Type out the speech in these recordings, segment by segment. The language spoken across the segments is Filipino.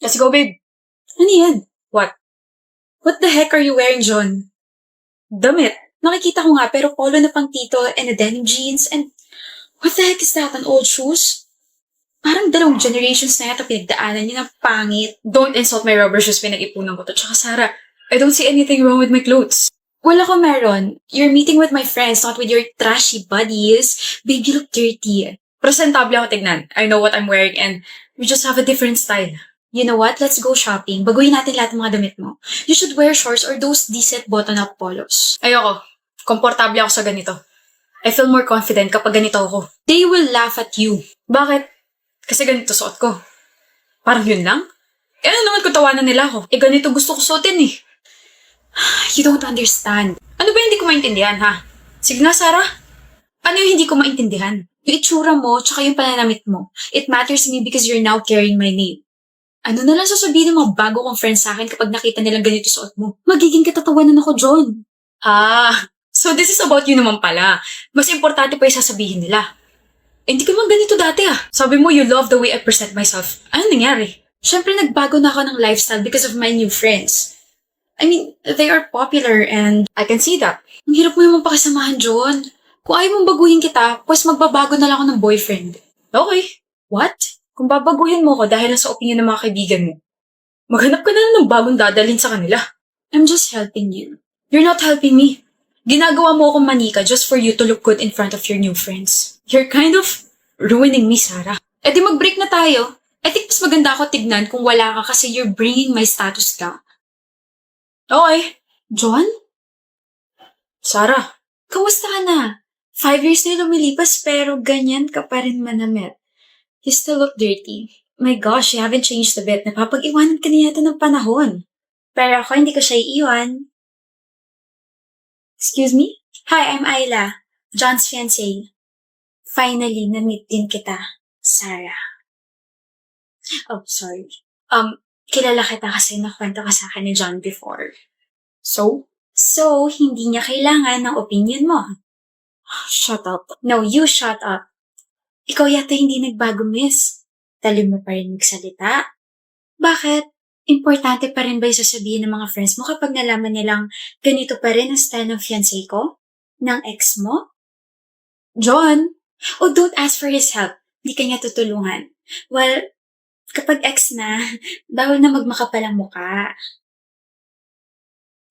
Let's go, babe. Ano yan? What? What the heck are you wearing, John? Damit. Nakikita ko nga pero polo na pang tito and a denim jeans and what the heck is that? An old shoes? Parang 2 generations na yata pinagdaanan niya ng pangit. Don't insult my rubber shoes, pinag-ipunan ko to. Tsaka Sarah, I don't see anything wrong with my clothes. Wala ko meron. You're meeting with my friends, not with your trashy buddies. Babe, you look dirty. Presentable ako tignan. I know what I'm wearing and we just have a different style. You know what? Let's go shopping. Baguhin natin lahat ng mga damit mo. You should wear shorts or those decent button-up polos. Ayoko. Komportable ako sa ganito. I feel more confident kapag ganito ako. They will laugh at you. Bakit? Kasi ganito suot ko. Parang yun lang? Eh ano naman kung tawanan nila ako? Eh ganito gusto ko suotin eh. You don't understand. Ano ba hindi ko maintindihan ha? Sige na Sarah. Ano yung hindi ko maintindihan? Yung itsura mo, tsaka yung pananamit mo. It matters to me because you're now carrying my name. Ano na lang sasabihin ng mga bago kong friends sa akin kapag nakita nilang ganito suot mo? Magiging katatawanan ako, John. So this is about you naman pala. Mas importante pa yung sasabihin nila. Eh, hindi ko naman ganito dati ah. Sabi mo you love the way I present myself. Ano nangyari? Siyempre nagbago na ako ng lifestyle because of my new friends. I mean, they are popular and I can see that. ang hirap mo naman pakisamahan, John. Kung ayaw mong baguhin kita, pues magbabago na lang ako ng boyfriend. Okay. What? Kung babaguhin mo ko dahil sa opinion ng mga kaibigan mo, maghanap ka na lang ng bagong dadalhin sa kanila. I'm just helping you. You're not helping me. Ginagawa mo akong manika just for you to look good in front of your new friends. You're kind of ruining me, Sarah. Eh di mag-break na tayo. I think mas maganda ako tignan kung wala ka kasi you're bringing my status down. Okay. John? Sarah. Kamusta ka na? 5 years na lumilipas pero ganyan ka pa rin manamit. You still look dirty. My gosh, you haven't changed a bit. Napapag-iwanan ka na yata ng panahon. Pero ako hindi ko siya iiwan. Excuse me? Hi, I'm Ayla. John's fiancé. Finally, na-meet din kita, Sarah. Oh, sorry. Kilala kita kasi nakwento ka sa akin ni John before. So? So, hindi niya kailangan ng opinion mo. Shut up. No, you shut up. Ikaw yata hindi nagbago, miss. Talim mo pa rin magsalita. Bakit? Importante pa rin ba yung sasabihin ng mga friends mo kapag nalaman nilang ganito pa rin ang style ng fiancé ko? Ng ex mo? John? Oh, don't ask for his help. Hindi ka niya tutulungan. Well, kapag ex na, bawal na magmakapalang muka.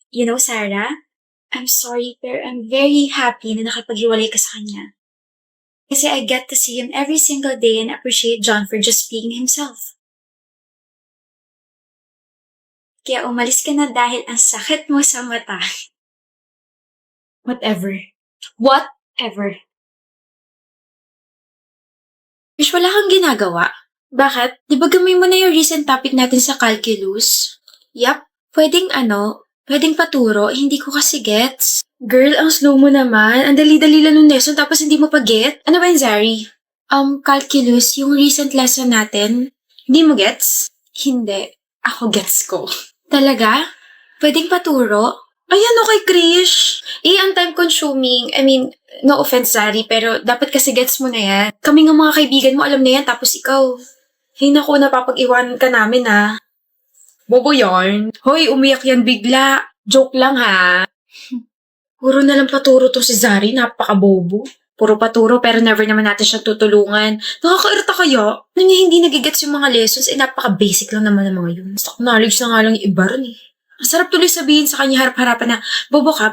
You know, Sarah, I'm sorry pero I'm very happy na nakapaghiwalay ka sa kanya. Kasi I get to see him every single day and appreciate John for just being himself. Kaya umalis ka na dahil ang sakit mo sa mata. Whatever. Whatever. Wish wala kang ginagawa. Bakit? Di ba gamay mo na yung recent topic natin sa calculus? Yup. Pwedeng paturo, hindi ko kasi gets. Girl, ang slow mo naman. Ang dali-dali lang ng lesson tapos hindi mo pa get. Ano ba yun, Zari? Calculus, yung recent lesson natin. Hindi mo gets? Hindi. Ako gets ko. Talaga? Pwedeng paturo? Ayan, okay, Krish. Ang time-consuming. I mean, no offense, Zari, pero dapat kasi gets mo na yan. Kami ng mga kaibigan mo, alam na yan, tapos ikaw. Naku, napapag-iwanan ka namin, ha? Bobo yarn. Hoy, umiyak yan bigla. Joke lang ha. Puro na lang paturo to si Zari, napaka-bobo. Puro paturo pero never naman natin siyang tutulungan. Nakakairita kaya? Nang hindi nagigets yung mga lessons, napaka-basic lang naman ng mga yun. Stock knowledge na nga lang yung iba rin eh. Ang sarap tuloy sabihin sa kanya harap-harapan na, bobo ka?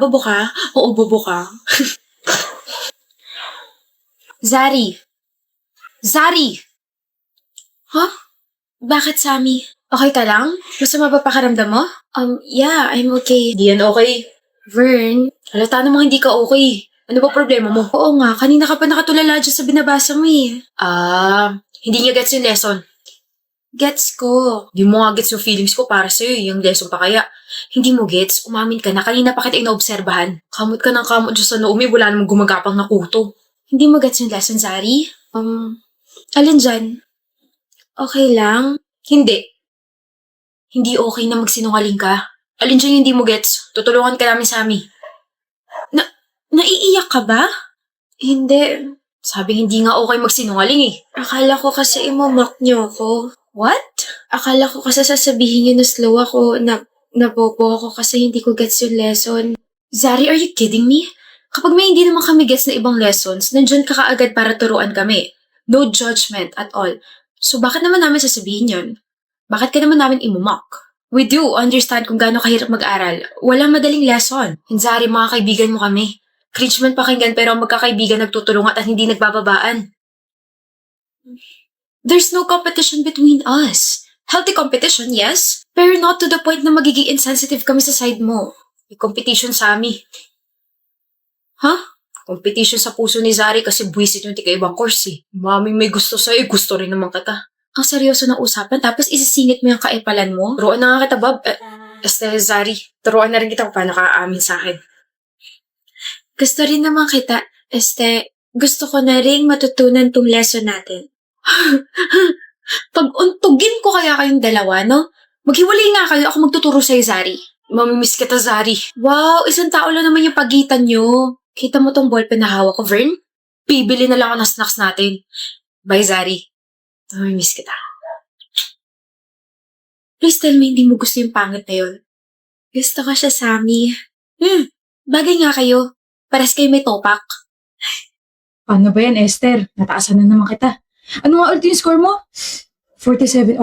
Oo, bobo ka. Zari! Huh? Bakit, Sammy? Okay ka lang? Masama ba pakaramdam mo? Yeah, I'm okay. Di yan okay. Vern, halata namang hindi ka okay. Ano ba problema mo? Oo nga, kanina ka pa nakatulala dyan sa binabasa mo eh. Hindi niya gets yung lesson. Gets ko. Di mo nga gets yung feelings ko para sa'yo, yung lesson pa kaya. Hindi mo gets, umamin ka na, kanina pa kita inaobserbahan. Kamot ka ng kamot dyan sa Naomi, wala namang gumagapang na kuto. Hindi mo gets yung lesson, Zari? Alin dyan? Okay lang? Hindi. Hindi okay na magsinungaling ka? Alin dyan yung hindi mo gets? Tutulungan ka namin, Sammy. Naiiyak ka ba? Hindi. Sabi hindi nga okay magsinungaling eh. Akala ko kasi imamock niyo ako. What? Akala ko kasi sasabihin niyo na slow ako, nabobo ako kasi hindi ko gets yung lesson. Zari, are you kidding me? Kapag may hindi naman kami gets na ibang lessons, nandyan ka kaagad para turuan kami. No judgment at all. So bakit naman namin sasabihin yun? Bakit ka naman namin imumock? We do understand kung gaano kahirap mag-aral. Walang madaling lesson. Zari, mga kaibigan mo kami. Cringe man pakinggan pero ang magkakaibigan nagtutulungan at hindi nagbababaan. There's no competition between us. Healthy competition, yes. Pero not to the point na magiging insensitive kami sa side mo. May competition sa amin. Huh? Competition sa puso ni Zari kasi buwisit yung tika-ibang course eh. Mami may gusto sa'yo, gusto rin naman kita. Ang seryoso ng usapan tapos isisingit mo yung kaipalan mo? Turuan na nga kita, Bob. Zari, turuan na rin kita kung paano ka aamin sa akin. Gusto rin naman kita. Gusto ko na rin matutunan tong lesson natin. Pag-untugin ko kaya kayong dalawa, no? Maghiwalay nga kayo, ako magtuturo sa'yo, Zari. Mamimiss kita, Zari. Wow, isang tao lang naman yung pagitan nyo. Kita mo tong ballpen na hawak ko, Vern? Bibili na lang ako ng snacks natin. Bye, Zari. Mamimiss kita. Please tell me hindi mo gusto yung pangit na yun. Gusto ko siya, Sammy. Bagay nga kayo. Pares kayo may topak. Paano ba yan, Esther? Nataasan na naman kita. Ano nga ulit yung score mo? 47/50?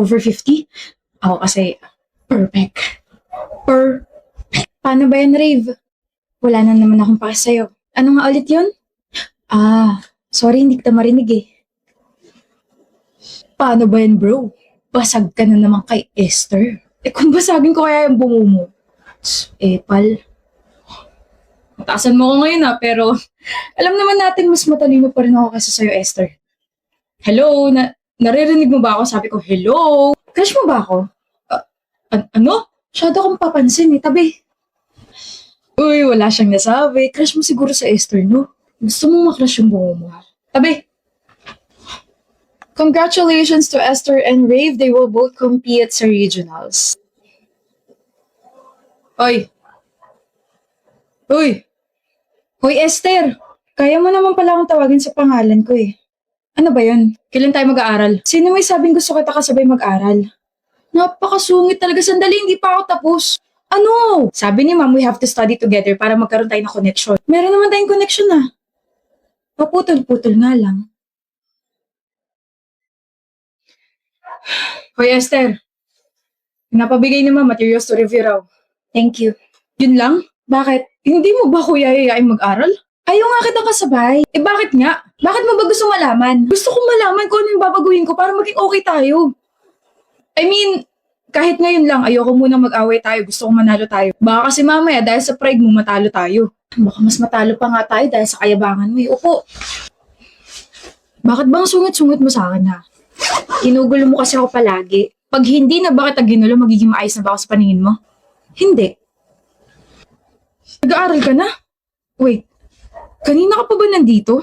Ako kasi, perfect. Paano ba yan, Rave? Wala na naman akong pake sa'yo. Ano nga ulit yun? Sorry, hindi kita marinig eh. Paano ba yan, bro? Basag ka na naman kay Esther. Kung basagin ko kaya yung bungo mo. Pal. Mataasan mo ko ngayon pero alam naman natin mas matalino pa rin ako kaysa sa'yo, Esther. Hello? Naririnig mo ba ako? Sabi ko, hello? Crush mo ba ako? Ano? Masyado akong papansin eh, tabi. Uy, wala siyang nasabi. Crush mo siguro sa Esther, no? Gusto mong makrush yung bungo mo, ha? Tabi! Congratulations to Esther and Rave. They will both compete sa regionals. Oy! Hoy, Esther! Kaya mo naman pala akong tawagin sa pangalan ko eh. Ano ba yun? Kailan tayo mag-aaral? Sino may sabing gusto kita kasabay mag-aral? Napakasungit talaga. Sandali, hindi pa ako tapos. Ano? Sabi ni Ma'am, we have to study together para magkaroon tayo ng connection. Meron naman tayong connection ah. Paputol-putol nga lang. Hoy, Esther. Napabigay ni Ma'am materials to review raw. Thank you. Yun lang? Bakit? Hindi mo ba kuya yayain mag-aral? Ayaw nga kitang kasabay. Bakit nga? Bakit mo ba gusto malaman? Gusto kong malaman kung ano yung babaguhin ko para maging okay tayo. I mean, kahit ngayon lang, ayoko munang mag-away tayo. Gusto kong manalo tayo. Baka kasi mamaya dahil sa pride mo matalo tayo. Baka mas matalo pa nga tayo dahil sa kayabangan mo eh. Upo. Bakit bang sungit-sungit mo sa akin ha? Ginugulo mo kasi ako palagi. Pag hindi na ba kita ginulo, magiging maayos na ba ako sa paningin mo? Hindi. Nag-aaral ka na? Wait, kanina ka pa ba nandito?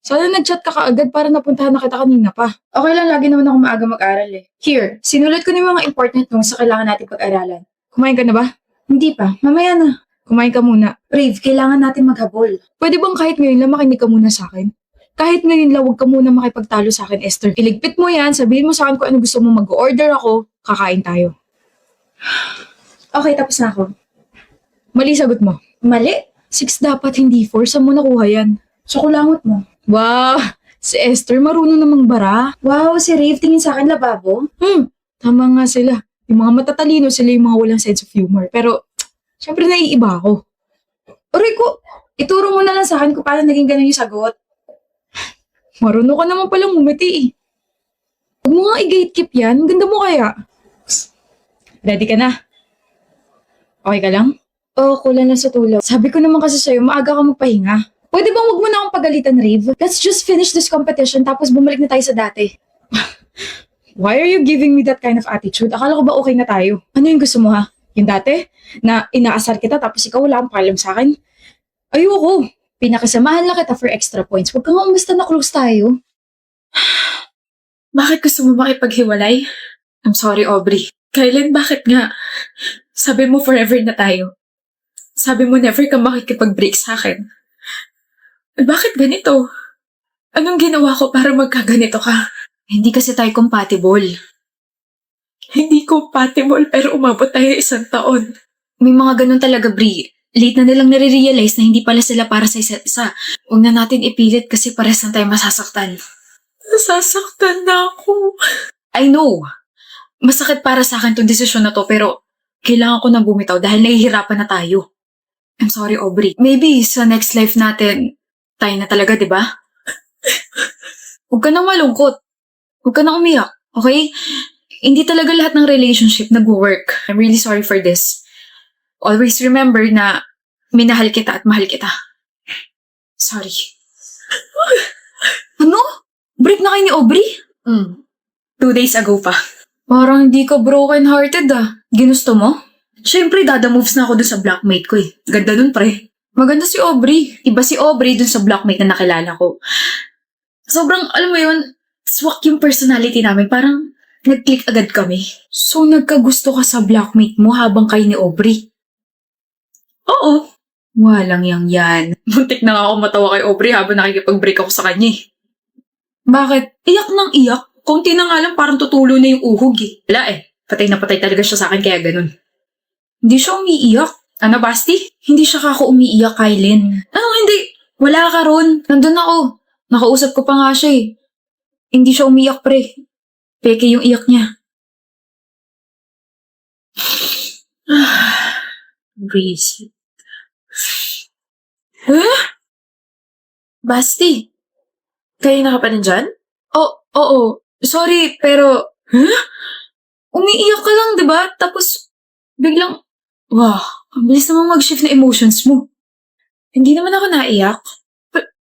Sana nag-chat ka kaagad para napuntahan na kita kanina pa. Okay lang, lagi naman ako maaga mag-aral eh. Here, sinulat ko na yung mga important notes sa kailangan natin pag-aralan. Kumain ka na ba? Hindi pa, mamaya na. Kumain ka muna. Rave, kailangan natin maghabol. Pwede bang kahit ngayon lang makinig ka muna sa akin? Kahit ngayon lang, huwag ka muna makipagtalo sa akin, Esther. Iligpit mo yan, sabihin mo sa akin kung ano gusto mo, mag-order ako, kakain tayo. Okay, tapos na ako. Mali sagot mo. Mali? 6 dapat, hindi 4. Saan mo nakuha yan? Sa kulangot mo. Wow! Si Esther, marunong namang bara. Wow, si Rave, tingin sa akin lababo. Tama nga sila. Yung mga matatalino, sila yung mga walang sense of humor. Pero, syempre naiiba ako. Aray ko, ituro mo na lang sa akin kung paano naging ganun yung sagot. Marunong ka naman palang umiti eh. Huwag mo nga i-gatekeep yan. Ganda mo kaya. Ready ka na? Okay ka lang? Oo, kulang na sa tulog. Sabi ko naman kasi sa'yo, maaga ka magpahinga. Pwede bang wag mo na akong pagalitan, Rave? Let's just finish this competition tapos bumalik na tayo sa dati. Why are you giving me that kind of attitude? Akala ko ba okay na tayo? Ano yung gusto mo ha? Yung dati? Na inaasar kita tapos ikaw wala kang pakialam sa akin? Ayoko. Pinakasamahan lang kita for extra points. Huwag kang umasta na close tayo. Bakit gusto mo makipaghiwalay? I'm sorry, Aubrey. Kailan, bakit nga? Sabi mo forever na tayo. Sabi mo never ka makikipag-break sa akin. Bakit ganito? Anong ginawa ko para magkaganito ka? Hindi kasi tayo compatible. Hindi compatible pero umabot tayo 1 taon. May mga ganun talaga, Bri. Late na nilang nare-realize na hindi pala sila para sa isa't isa. Huwag na natin ipilit kasi pares na tayo masasaktan. Nasasaktan na ako. I know. Masakit para sa akin tong desisyon na to pero kailangan ko nang bumitaw dahil nahihirapan na tayo. I'm sorry, Aubrey. Maybe sa next life natin, tayo na talaga, di ba? Huwag ka nang malungkot. Huwag ka nang umiyak, okay? Hindi talaga lahat ng relationship nag-work. I'm really sorry for this. Always remember na minahal kita at mahal kita. Sorry. Ano? Break na kayo ni Aubrey? 2 days ago pa. Parang hindi ka broken-hearted ah. Ginusto mo? Siyempre, dada moves na ako dun sa blockmate ko eh. Ganda nun, pre. Maganda si Aubrey. Iba si Aubrey dun sa blockmate na nakilala ko. Sobrang, alam mo yun, swak yung personality namin. Parang nag-click agad kami. So nagkagusto ka sa blockmate mo habang kayo ni Aubrey? Oo. Walang yan. Muntik na nga ako matawa kay Aubrey habang nakikipag-break ako sa kanya eh. Bakit? Iyak nang iyak. Konti na nga lang parang tutulo na yung uhog eh. Wala eh. Patay na patay talaga siya sa akin kaya ganun. Hindi siya umiiyak. Ano, Basti? Hindi siya kako umiiyak, Kylen. Ano, hindi. Wala ka ron. Nandun ako. Nakausap ko pa nga siya eh. Hindi siya umiiyak, pre. Peke yung iyak niya. Breeze. Basti. Kayo na ka pa nandyan? Oo. Sorry, pero... Umiiyak ka lang, di ba? Tapos, biglang... Wow, ang bilis namang mag-shift na emotions mo. Hindi naman ako naiyak.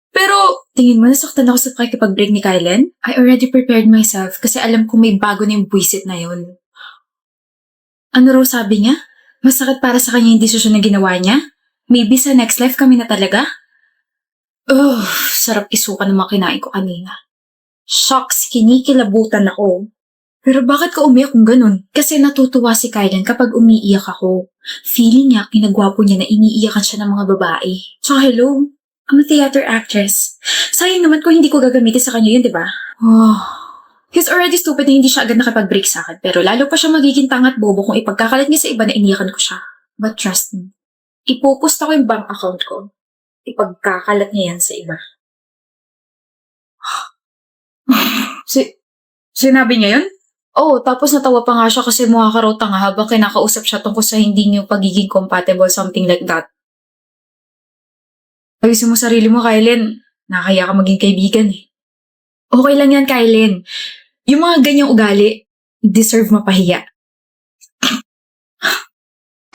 Pero, tingin mo nasaktan ako sa pakikipag-break ni Kylen? I already prepared myself kasi alam kong may bago na yung buwisit na yun. Ano raw sabi niya? Masakit para sa kanya yung desisyon na ginawa niya? Maybe sa next life kami na talaga? Sarap isuka ng mga kinain ko kanina. Shocks, kinikilabutan ako. Pero bakit ka umiyak kung ganun? Kasi natutuwa si Kylen kapag umiiyak ako. Feeling niya, kinagwapo niya na iniiyakan siya ng mga babae. So hello, I'm a theater actress. Sayang naman kung hindi ko gagamitin sa kanya yun, di ba? He's already stupid na hindi siya agad nakipag-break sa akin. Pero lalo pa siya magiging tangat bobo kung ipagkakalat niya sa iba na iniyakan ko siya. But trust me, ipopost ako yung bank account ko. Ipagkakalat niya yan sa iba. Sinabi niya yun? Oo, tapos natawa pa nga siya kasi mukha ka raw tanga habang kinakausap siya tungkol sa hindi niyo pagiging compatible, something like that. Ayusin mo sarili mo, Kylen. Nakakaya ka maging kaibigan eh. Okay lang yan, Kylen. Yung mga ganyang ugali, deserve mapahiya.